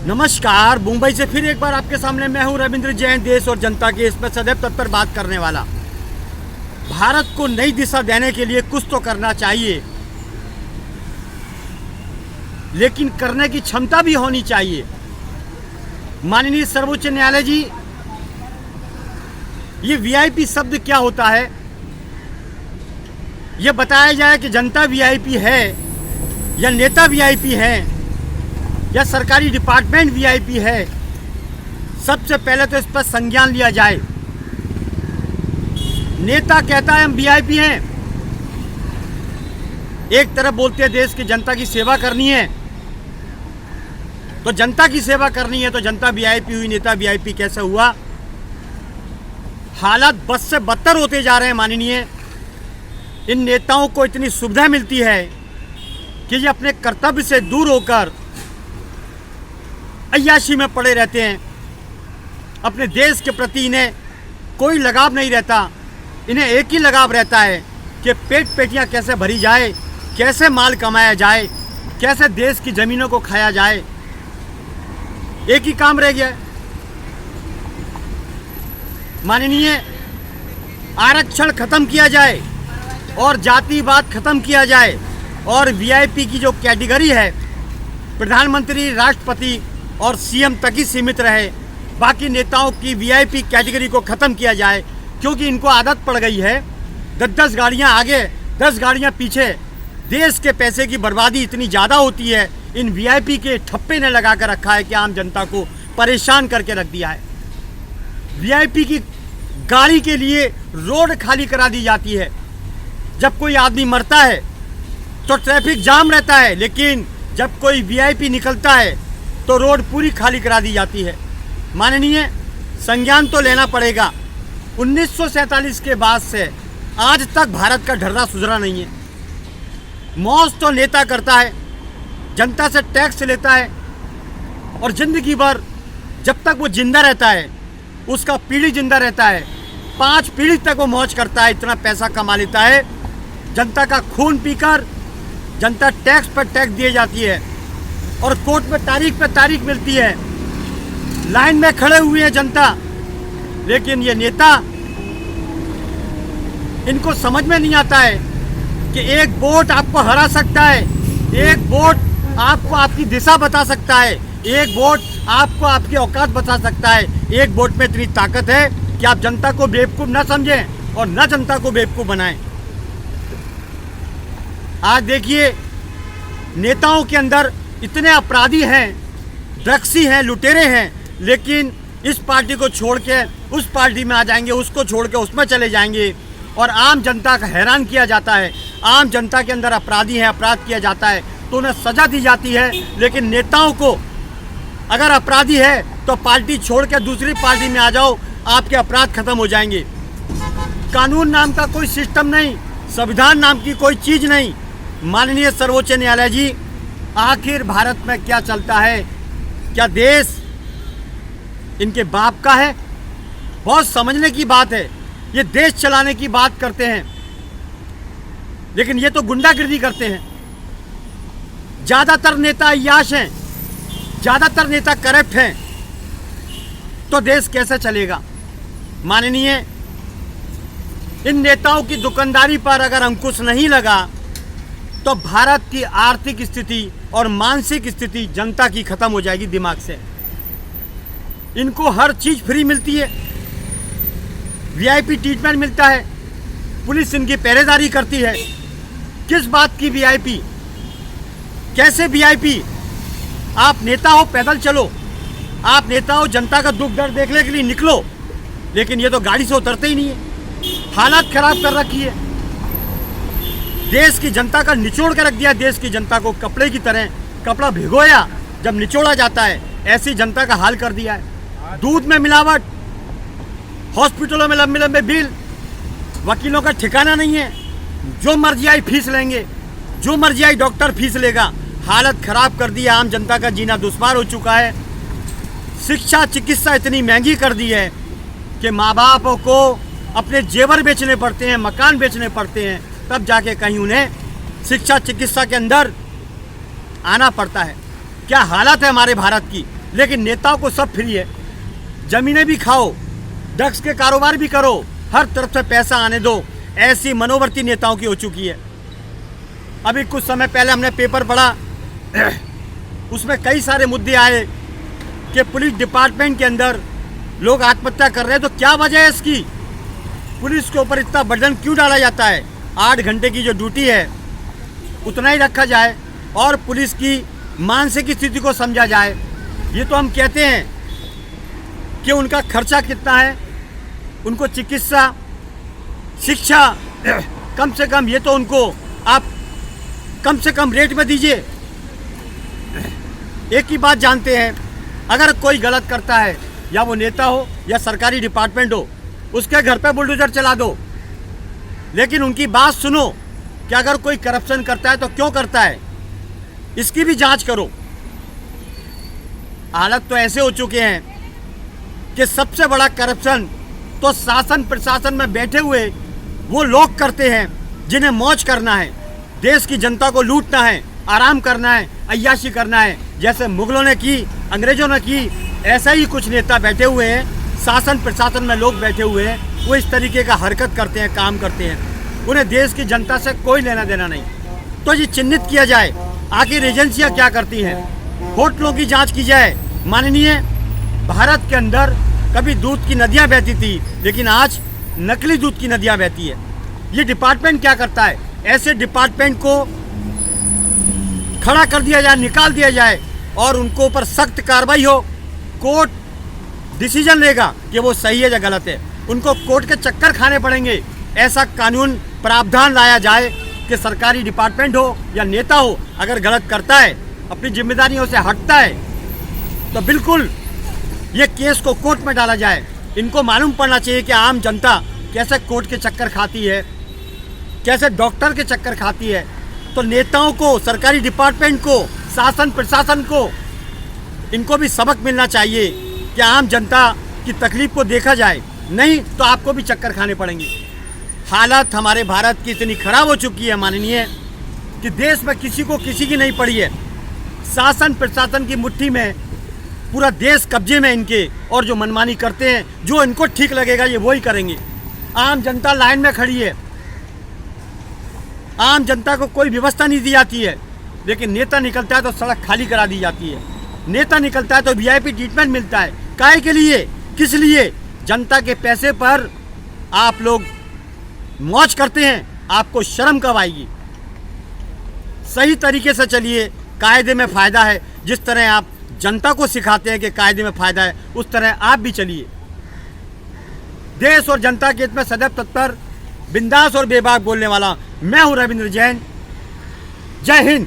नमस्कार। मुंबई से फिर एक बार आपके सामने मैं हूं रविंद्र जैन, देश और जनता के इसमें सदैव तत्पर बात करने वाला। भारत को नई दिशा देने के लिए कुछ तो करना चाहिए, लेकिन करने की क्षमता भी होनी चाहिए। माननीय सर्वोच्च न्यायालय जी, ये वीआईपी शब्द क्या होता है, यह बताया जाए कि जनता वीआईपी है या नेता वीआईपी है या सरकारी डिपार्टमेंट वीआईपी है। सबसे पहले तो इस पर संज्ञान लिया जाए। नेता कहता है हम वीआईपी हैं, एक तरफ बोलते हैं देश की जनता की सेवा करनी है, तो जनता की सेवा करनी है तो जनता वीआईपी हुई, नेता वीआईपी कैसे हुआ? हालात बद से बदतर होते जा रहे हैं। माननीय, इन नेताओं को इतनी सुविधा मिलती है कि ये अपने कर्तव्य से दूर होकर अय्याशी में पड़े रहते हैं। अपने देश के प्रति इन्हें कोई लगाव नहीं रहता। इन्हें एक ही लगाव रहता है कि पेटियां कैसे भरी जाए, कैसे माल कमाया जाए, कैसे देश की ज़मीनों को खाया जाए। एक ही काम रह गया है। माननीय, आरक्षण खत्म किया जाए और जातिवाद खत्म किया जाए और वीआईपी की जो कैटेगरी है प्रधानमंत्री, राष्ट्रपति और सीएम तक ही सीमित रहे। बाकी नेताओं की वीआईपी कैटेगरी को ख़त्म किया जाए, क्योंकि इनको आदत पड़ गई है 10-10 गाड़ियाँ आगे 10 गाड़ियाँ पीछे। देश के पैसे की बर्बादी इतनी ज़्यादा होती है, इन वीआईपी के ठप्पे ने लगा कर रखा है कि आम जनता को परेशान करके रख दिया है। वीआईपी की गाड़ी के लिए रोड खाली करा दी जाती है। जब कोई आदमी मरता है तो ट्रैफिक जाम रहता है, लेकिन जब कोई वीआईपी निकलता है तो रोड पूरी खाली करा दी जाती है। माननीय, संज्ञान तो लेना पड़ेगा। 1947 के बाद से आज तक भारत का ढर्रा सुधरा नहीं है। मौज तो नेता करता है, जनता से टैक्स लेता है और जिंदगी भर जब तक वो जिंदा रहता है, उसका पीढ़ी जिंदा रहता है, 5 पीढ़ी तक वो मौज करता है, इतना पैसा कमा लेता है। जनता का खून पीकर जनता टैक्स पर टैक्स दिए जाती है और कोर्ट में तारीख पे तारीख मिलती है। लाइन में खड़े हुए हैं जनता, लेकिन ये नेता, इनको समझ में नहीं आता है कि एक वोट आपको हरा सकता है, एक वोट आपको आपकी दिशा बता सकता है, एक वोट आपको आपकी औकात बता सकता है। एक वोट में इतनी ताकत है कि आप जनता को बेवकूफ़ न समझें और न जनता को बेवकूफ़ बनाएं। आज देखिए, नेताओं के अंदर इतने अपराधी हैं, ड्रग्सी हैं, लुटेरे हैं, लेकिन इस पार्टी को छोड़ के उस पार्टी में आ जाएंगे, उसको छोड़ के उसमें चले जाएंगे और आम जनता का हैरान किया जाता है। आम जनता के अंदर अपराधी हैं, अपराध किया जाता है तो उन्हें सज़ा दी जाती है, लेकिन नेताओं को अगर अपराधी है तो पार्टी छोड़ के दूसरी पार्टी में आ जाओ, आपके अपराध खत्म हो जाएंगे। कानून नाम का कोई सिस्टम नहीं, संविधान नाम की कोई चीज़ नहीं। माननीय सर्वोच्च न्यायालय जी, आखिर भारत में क्या चलता है? क्या देश इनके बाप का है? बहुत समझने की बात है। ये देश चलाने की बात करते हैं, लेकिन ये तो गुंडागिर्दी करते हैं। ज़्यादातर नेता अय्याश हैं, ज़्यादातर नेता करप्ट हैं, तो देश कैसे चलेगा? माननीय, इन नेताओं की दुकानदारी पर अगर अंकुश नहीं लगा तो भारत की आर्थिक स्थिति और मानसिक स्थिति जनता की खत्म हो जाएगी दिमाग से। इनको हर चीज़ फ्री मिलती है, वीआईपी ट्रीटमेंट मिलता है, पुलिस इनकी पहरेदारी करती है। किस बात की वीआईपी? कैसे वीआईपी? आप नेता हो, पैदल चलो। आप नेता हो, जनता का दुख दर्द देखने के लिए निकलो, लेकिन ये तो गाड़ी से उतरते ही नहीं है। हालात खराब कर रखी है, देश की जनता का निचोड़ के रख दिया। देश की जनता को कपड़े की तरह, कपड़ा भिगोया जब निचोड़ा जाता है, ऐसी जनता का हाल कर दिया है। दूध में मिलावट, हॉस्पिटलों में लंबे लंबे बिल, वकीलों का ठिकाना नहीं है। जो मर्जी आई फीस लेंगे, जो मर्जी आई डॉक्टर फीस लेगा। हालत खराब कर दी है, आम जनता का जीना दुश्वार हो चुका है। शिक्षा चिकित्सा इतनी महंगी कर दी है कि माँ बापों को अपने जेवर बेचने पड़ते हैं, मकान बेचने पड़ते हैं, तब जाके कहीं उन्हें शिक्षा चिकित्सा के अंदर आना पड़ता है। क्या हालत है हमारे भारत की। लेकिन नेताओं को सब फ्री है। जमीनें भी खाओ, ड्रग्स के कारोबार भी करो, हर तरफ से पैसा आने दो। ऐसी मनोवृत्ति नेताओं की हो चुकी है। अभी कुछ समय पहले हमने पेपर पढ़ा, उसमें कई सारे मुद्दे आए कि पुलिस डिपार्टमेंट के अंदर लोग आत्महत्या कर रहे हैं। तो क्या वजह है इसकी? पुलिस के ऊपर इतना बर्डन क्यों डाला जाता है? 8 घंटे की जो ड्यूटी है उतना ही रखा जाए और पुलिस की मानसिक स्थिति को समझा जाए। ये तो हम कहते हैं कि उनका खर्चा कितना है, उनको चिकित्सा, शिक्षा कम से कम ये तो उनको आप कम से कम रेट में दीजिए। एक ही बात जानते हैं, अगर कोई गलत करता है, या वो नेता हो या सरकारी डिपार्टमेंट हो, उसके घर पे बुलडोजर चला दो। लेकिन उनकी बात सुनो कि अगर कोई करप्शन करता है तो क्यों करता है, इसकी भी जांच करो। हालत तो ऐसे हो चुके हैं कि सबसे बड़ा करप्शन तो शासन प्रशासन में बैठे हुए वो लोग करते हैं जिन्हें मौज करना है, देश की जनता को लूटना है, आराम करना है, अय्याशी करना है। जैसे मुगलों ने की, अंग्रेजों ने की, ऐसा ही कुछ नेता बैठे हुए हैं, शासन प्रशासन में लोग बैठे हुए हैं, वो इस तरीके का हरकत करते हैं, काम करते हैं। उन्हें देश की जनता से कोई लेना देना नहीं। तो ये चिन्हित किया जाए आखिर एजेंसियां क्या करती हैं, होटलों की जांच की जाए। माननीय, भारत के अंदर कभी दूध की नदियां बहती थी, लेकिन आज नकली दूध की नदियां बहती है। ये डिपार्टमेंट क्या करता है? ऐसे डिपार्टमेंट को खड़ा कर दिया जाए, निकाल दिया जाए और उनको ऊपर सख्त कार्रवाई हो। कोर्ट डिसीजन लेगा कि वो सही है या गलत है। उनको कोर्ट के चक्कर खाने पड़ेंगे। ऐसा कानून प्रावधान लाया जाए कि सरकारी डिपार्टमेंट हो या नेता हो, अगर गलत करता है, अपनी जिम्मेदारियों से हटता है, तो बिल्कुल ये केस को कोर्ट में डाला जाए। इनको मालूम पड़ना चाहिए कि आम जनता कैसे कोर्ट के चक्कर खाती है, कैसे डॉक्टर के चक्कर खाती है। तो नेताओं को, सरकारी डिपार्टमेंट को, शासन प्रशासन को, इनको भी सबक मिलना चाहिए कि आम जनता की तकलीफ को देखा जाए, नहीं तो आपको भी चक्कर खाने पड़ेंगे। हालत हमारे भारत की इतनी खराब हो चुकी है माननीय, कि देश में किसी को किसी की नहीं पड़ी है। शासन प्रशासन की मुट्ठी में पूरा देश कब्जे में इनके, और जो मनमानी करते हैं, जो इनको ठीक लगेगा ये वही करेंगे। आम जनता लाइन में खड़ी है, आम जनता को कोई व्यवस्था नहीं दी जाती है, लेकिन नेता निकलता है तो सड़क खाली करा दी जाती है। नेता निकलता है तो वीआईपी ट्रीटमेंट मिलता है। काहे के लिए, किस लिए? जनता के पैसे पर आप लोग मौज करते हैं। आपको शर्म कब आएगी? सही तरीके से चलिए, कायदे में फ़ायदा है। जिस तरह आप जनता को सिखाते हैं कि कायदे में फ़ायदा है, उस तरह आप भी चलिए। देश और जनता के हित में सदैव तत्पर, बिंदास और बेबाक बोलने वाला मैं हूँ रविंद्र जैन। जय हिंद।